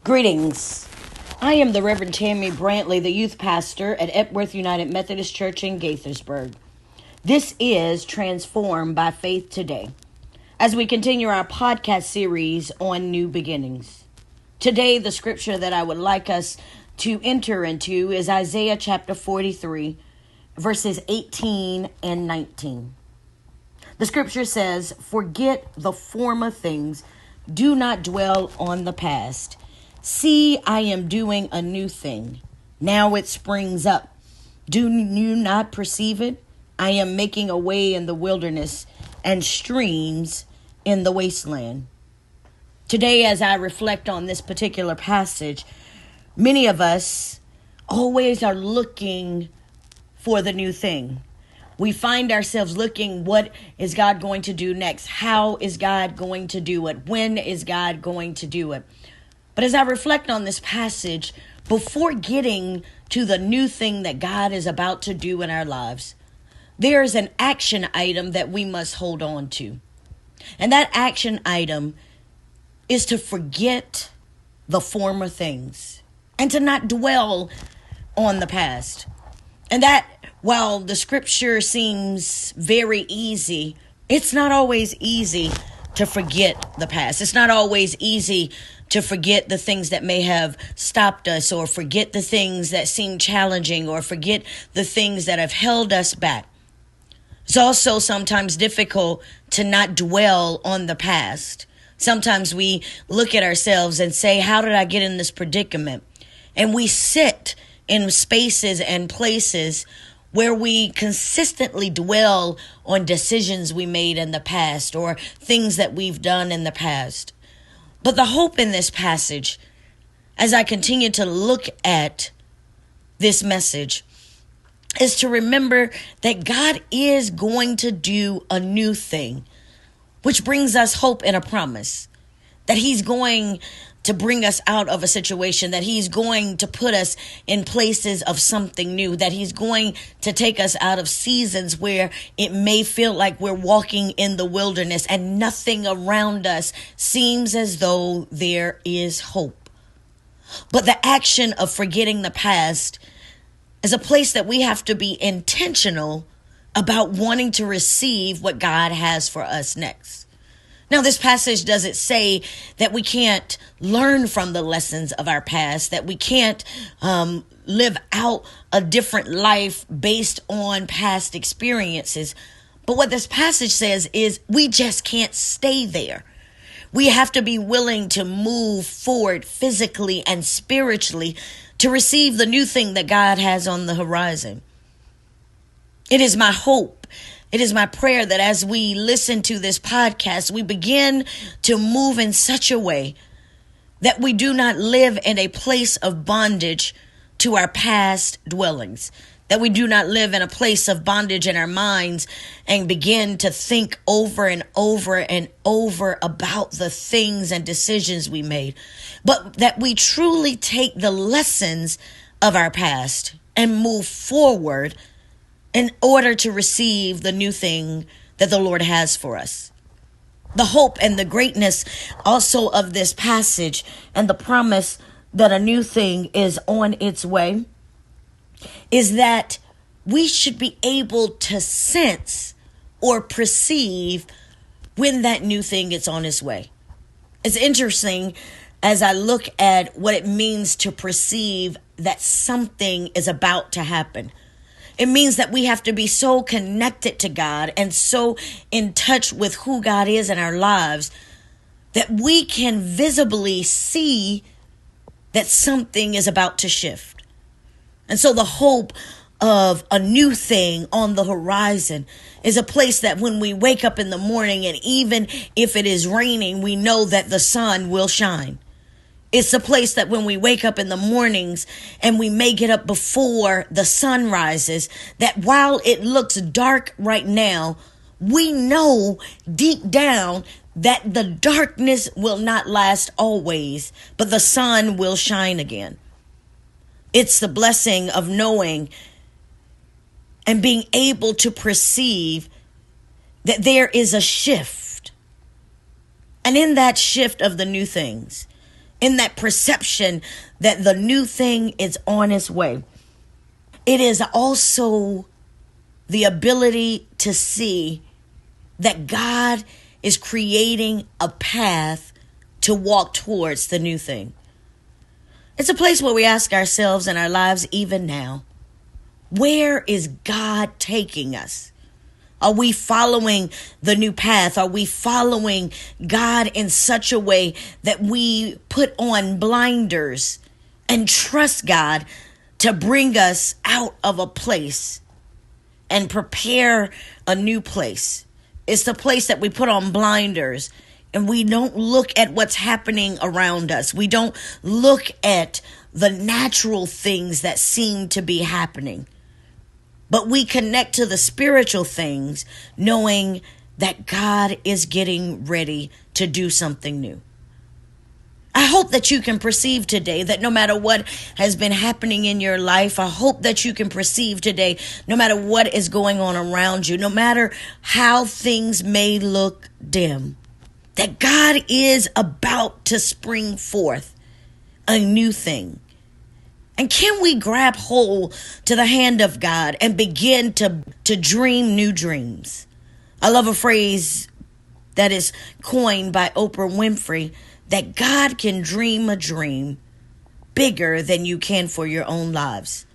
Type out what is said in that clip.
Greetings. I am the Reverend Tammy Brantley, the youth pastor at Epworth United Methodist Church in Gaithersburg. This is Transformed by Faith Today, as we continue our podcast series on new beginnings. Today, the scripture that I would like us to enter into is Isaiah chapter 43, verses 18 and 19. The scripture says, "Forget the former things, do not dwell on the past. See, I am doing a new thing. Now it springs up. Do you not perceive it? I am making a way in the wilderness and streams in the wasteland." Today, as I reflect on this particular passage, many of us always are looking for the new thing. We find ourselves looking, what is God going to do next? How is God going to do it? When is God going to do it? But as I reflect on this passage, before getting to the new thing that God is about to do in our lives, there is an action item that we must hold on to. And that action item is to forget the former things and to not dwell on the past. And that, while the scripture seems very easy, it's not always easy to forget the past. It's not always easy to forget the things that may have stopped us, or forget the things that seem challenging, or forget the things that have held us back. It's also sometimes difficult to not dwell on the past. Sometimes we look at ourselves and say, how did I get in this predicament? And we sit in spaces and places where we consistently dwell on decisions we made in the past or things that we've done in the past. But the hope in this passage, as I continue to look at this message, is to remember that God is going to do a new thing, which brings us hope and a promise that He's going to bring us out of a situation, that He's going to put us in places of something new, that He's going to take us out of seasons where it may feel like we're walking in the wilderness and nothing around us seems as though there is hope. But the action of forgetting the past is a place that we have to be intentional about wanting to receive what God has for us next. Now, this passage doesn't say that we can't learn from the lessons of our past, that we can't live out a different life based on past experiences. But what this passage says is we just can't stay there. We have to be willing to move forward physically and spiritually to receive the new thing that God has on the horizon. It is my hope. It is my prayer that as we listen to this podcast, we begin to move in such a way that we do not live in a place of bondage to our past dwellings, that we do not live in a place of bondage in our minds and begin to think over and over and over about the things and decisions we made, but that we truly take the lessons of our past and move forward in order to receive the new thing that the Lord has for us. The hope and the greatness also of this passage and the promise that a new thing is on its way is that we should be able to sense or perceive when that new thing is on its way. It's interesting as I look at what it means to perceive that something is about to happen. It means that we have to be so connected to God and so in touch with who God is in our lives that we can visibly see that something is about to shift. And so the hope of a new thing on the horizon is a place that when we wake up in the morning, and even if it is raining, we know that the sun will shine. It's a place that when we wake up in the mornings and we may get up before the sun rises, that while it looks dark right now, we know deep down that the darkness will not last always, but the sun will shine again. It's the blessing of knowing and being able to perceive that there is a shift. And in that shift of the new things in that perception that the new thing is on its way. It is also the ability to see that God is creating a path to walk towards the new thing. It's a place where we ask ourselves in our lives even now, where is God taking us? Are we following the new path? Are we following God in such a way that we put on blinders and trust God to bring us out of a place and prepare a new place? It's the place that we put on blinders and we don't look at what's happening around us. We don't look at the natural things that seem to be happening. But we connect to the spiritual things, knowing that God is getting ready to do something new. I hope that you can perceive today that no matter what has been happening in your life, I hope that you can perceive today, no matter what is going on around you, no matter how things may look dim, that God is about to spring forth a new thing. And can we grab hold to the hand of God and begin to dream new dreams? I love a phrase that is coined by Oprah Winfrey, that God can dream a dream bigger than you can for your own lives.